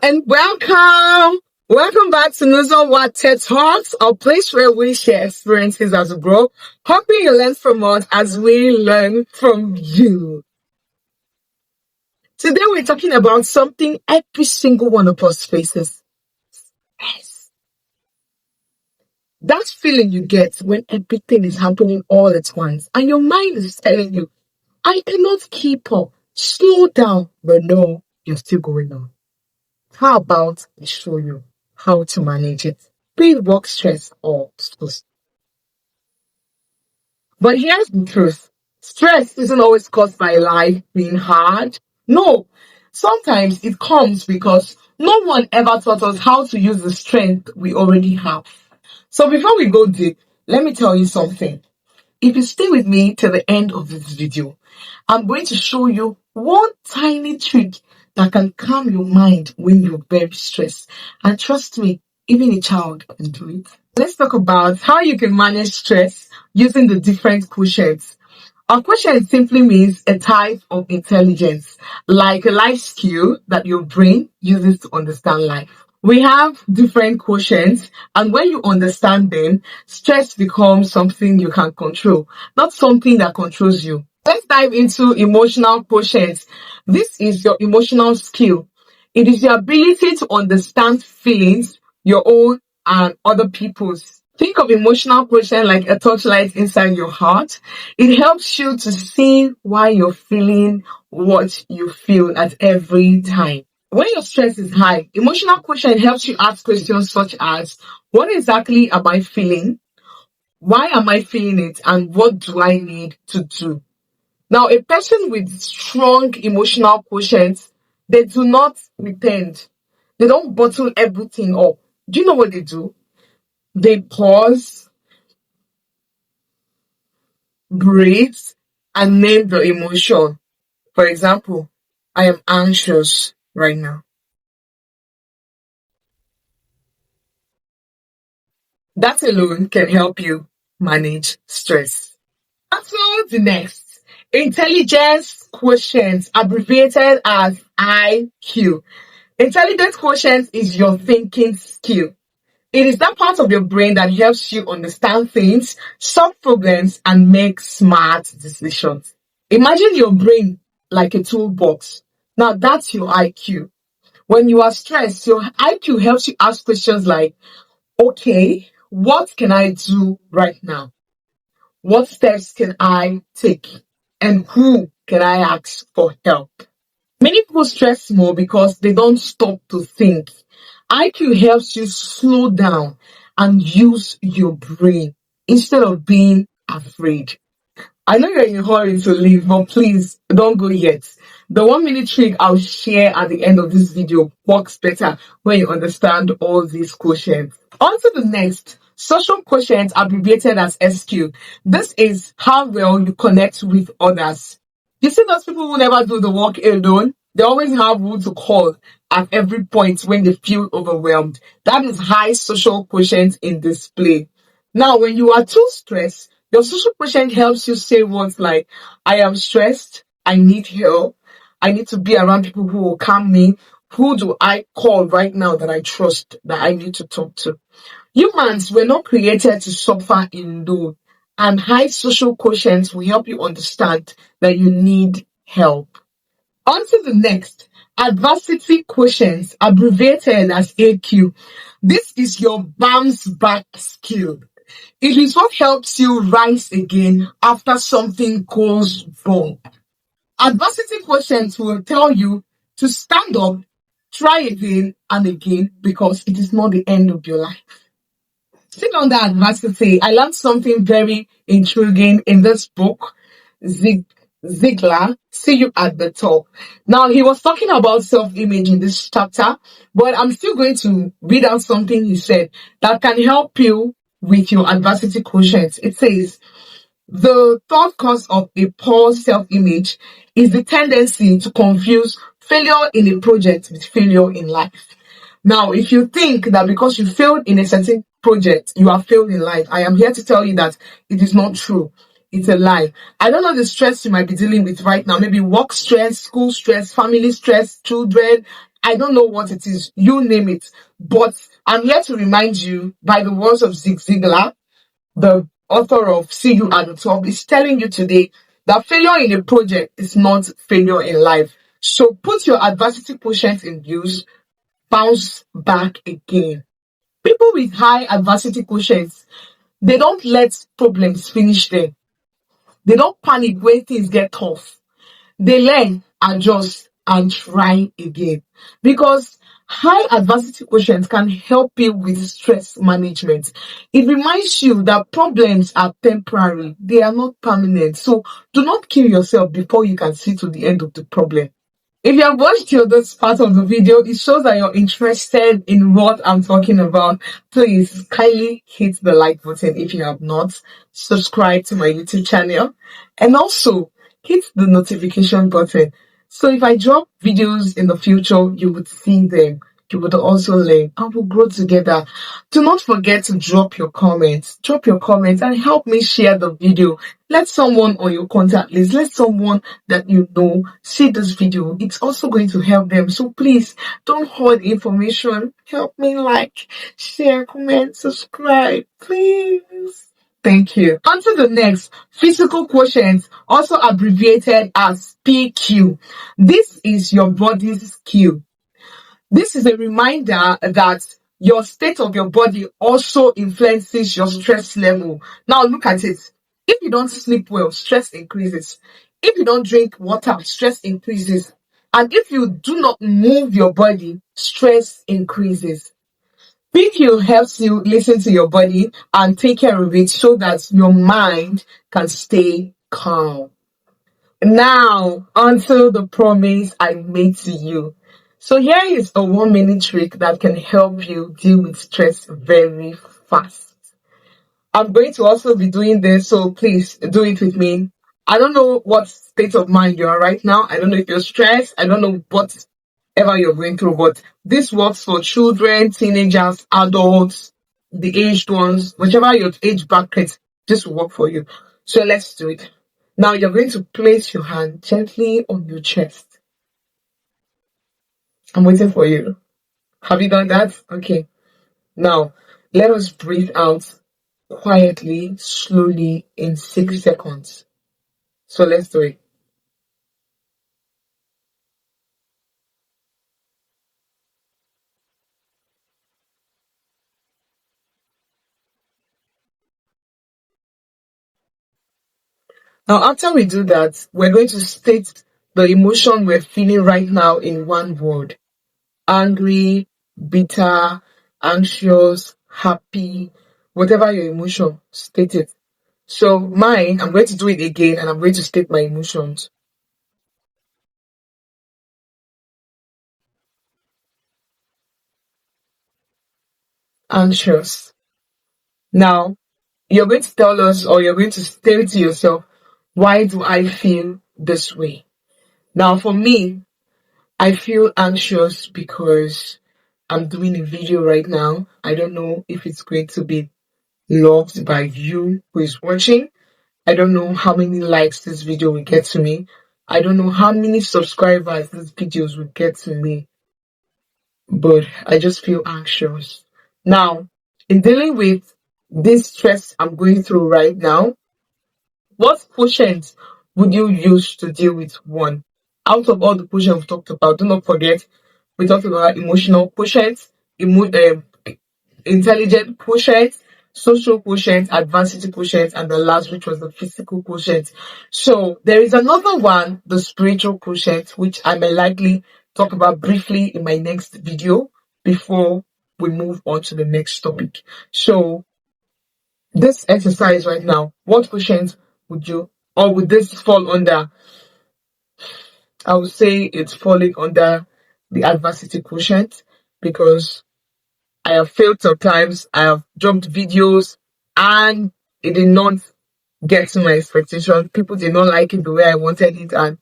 and welcome. Welcome back to Nuzo What TED Talks, a place where we share experiences as we grow, hoping you learn from us as we learn from you. Today we're talking about something every single one of us faces. Yes. That feeling you get when everything is happening all at once and your mind is telling you, I cannot keep up. Slow down. But no, you're still going on. How about I show you how to manage it? Be it work stress or stress. But here's the truth. Stress isn't always caused by life being hard. No. Sometimes it comes because no one ever taught us how to use the strength we already have. So before we go deep, let me tell you something. If you stay with me till the end of this video, I'm going to show you one tiny trick that can calm your mind when you're very stressed. And trust me, even a child can do it. Let's talk about how you can manage stress using the different quotients. A quotient simply means a type of intelligence, like a life skill that your brain uses to understand life. We have different quotients, and when you understand them, stress becomes something you can control, not something that controls you. Let's dive into emotional quotient. This is your emotional skill. It is your ability to understand feelings, your own and other people's. Think of emotional quotient like a torchlight inside your heart. It helps you to see why you're feeling what you feel at every time. When your stress is high, emotional quotient helps you ask questions such as, what exactly am I feeling? Why am I feeling it? And what do I need to do? Now, a person with strong emotional quotient, they do not pretend. They don't bottle everything up. Do you know what they do? They pause, breathe, and name the emotion. For example, I am anxious right now. That alone can help you manage stress. And so the next, intelligence quotient, abbreviated as IQ. Intelligence quotient is your thinking skill. It is that part of your brain that helps you understand things, solve problems, and make smart decisions. Imagine your brain like a toolbox. Now that's your IQ. When you are stressed, your IQ helps you ask questions like, okay, what can I do right now? What steps can I take? And who can I ask for help? Many people stress more because they don't stop to think. IQ helps you slow down and use your brain instead of being afraid. I know you're in a hurry to leave, but please don't go yet. The 1 minute trick I'll share at the end of this video works better when you understand all these quotients. On to the next. Social quotient, abbreviated as SQ. This is how well you connect with others. You see those people who never do the work alone? They always have who to call at every point when they feel overwhelmed. That is high social quotient in display. Now, when you are too stressed, your social quotient helps you say words like, I am stressed, I need help, I need to be around people who will calm me. Who do I call right now that I trust, that I need to talk to? Humans were not created to suffer alone, and high social quotients will help you understand that you need help. On to the next, adversity quotient, abbreviated as AQ. This is your bounce back skill. It is what helps you rise again after something goes wrong. Adversity quotient will tell you to stand up, try again and again, because it is not the end of your life. Still on that adversity, I learned something very intriguing in this book, Ziegler, See You at the Top. Now, he was talking about self-image in this chapter, but I'm still going to read out something he said that can help you with your adversity quotient. It says, the third cause of a poor self-image is the tendency to confuse failure in a project with failure in life. Now, if you think that because you failed in a certain project, you are failed in life, I am here to tell you that it is not true. It's a lie. I don't know the stress you might be dealing with right now. Maybe work stress, school stress, family stress, children, I don't know what it is. You name it. But I'm here to remind you by the words of Zig Ziglar, the author of See You at the Top, is telling you today that failure in a project is not failure in life. So put your adversity quotient in use, bounce back again. People with high adversity quotients, they don't let problems finish them. They don't panic when things get tough. They learn, adjust, and try again. Because high adversity quotient can help you with stress management. It reminds you that problems are temporary, they are not permanent. So do not kill yourself before you can see to the end of the problem. If you have watched till this part of the video, it shows that you're interested in what I'm talking about. Please kindly hit the like button if you have not. Subscribe to my YouTube channel and also hit the notification button. So if I drop videos in the future, you would see them. You would also learn and we'll grow together. Do not forget to drop your comments. Drop your comments and help me share the video. Let someone on your contact list, let someone that you know see this video. It's also going to help them. So please don't hoard information. Help me like, share, comment, subscribe, please. Thank you. On to the next, physical quotient, also abbreviated as PQ. This is your body's Q. This is a reminder that your state of your body also influences your stress level. Now look at it. If you don't sleep well, stress increases. If you don't drink water, stress increases. And if you do not move your body, stress increases. PQ helps you listen to your body and take care of it so that your mind can stay calm. Now, onto the promise I made to you. So here is a 1 minute trick that can help you deal with stress very fast. I'm going to also be doing this, so please do it with me. I don't know what state of mind you are right now. I don't know if you're stressed. I don't know whatever you're going through, but this works for children, teenagers, adults, the aged ones, whichever your age bracket, this will work for you. So let's do it. Now you're going to place your hand gently on your chest. I'm waiting for you. Have you done that? Okay. Now, let us breathe out quietly, slowly in 6 seconds. So let's do it. Now, after we do that, we're going to state the emotion we're feeling right now in one word. Angry, bitter, anxious, happy, whatever your emotion, state it. So mine, I'm going to do it again and I'm going to state my emotions. Anxious. Now, you're going to tell us or you're going to say to yourself, why do I feel this way? Now, for me, I feel anxious because I'm doing a video right now. I don't know if it's going to be loved by you who is watching. I don't know how many likes this video will get to me. I don't know how many subscribers these videos will get to me. But I just feel anxious. Now, in dealing with this stress I'm going through right now, what quotient would you use to deal with one? Out of all the quotient we've talked about, do not forget we talked about emotional quotient, intelligent quotient, social quotient, adversity quotient, and the last, which was the physical quotient. So there is another one, the spiritual quotient, which I may likely talk about briefly in my next video before we move on to the next topic. So this exercise right now, what quotient would you, or would this fall under? I would say it's falling under the adversity quotient because I have failed sometimes. I have dropped videos and it did not get to my expectation. People did not like it the way I wanted it, and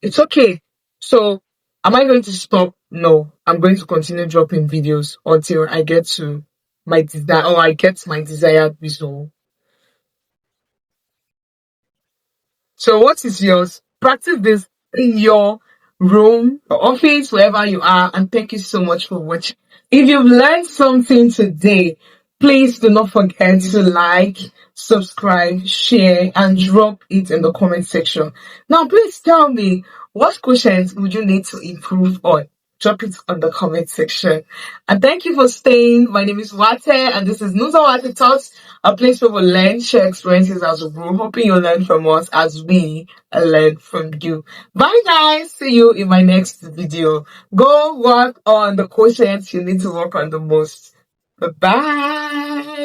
it's okay. So, am I going to stop? No, I'm going to continue dropping videos until I get to my desire or I get my desired result. So, what is yours? Practice this in your room, or office, wherever you are. And thank you so much for watching. If you've learned something today, please do not forget to like, subscribe, share, and drop it in the comment section. Now, please tell me, what questions would you need to improve on? Drop it on the comment section. And thank you for staying. My name is Wate, and this is Nusa Wate Talks, a place where we learn, share experiences as we grow. Hoping you learn from us as we learn from you. Bye, guys. See you in my next video. Go work on the quotients you need to work on the most. Bye-bye.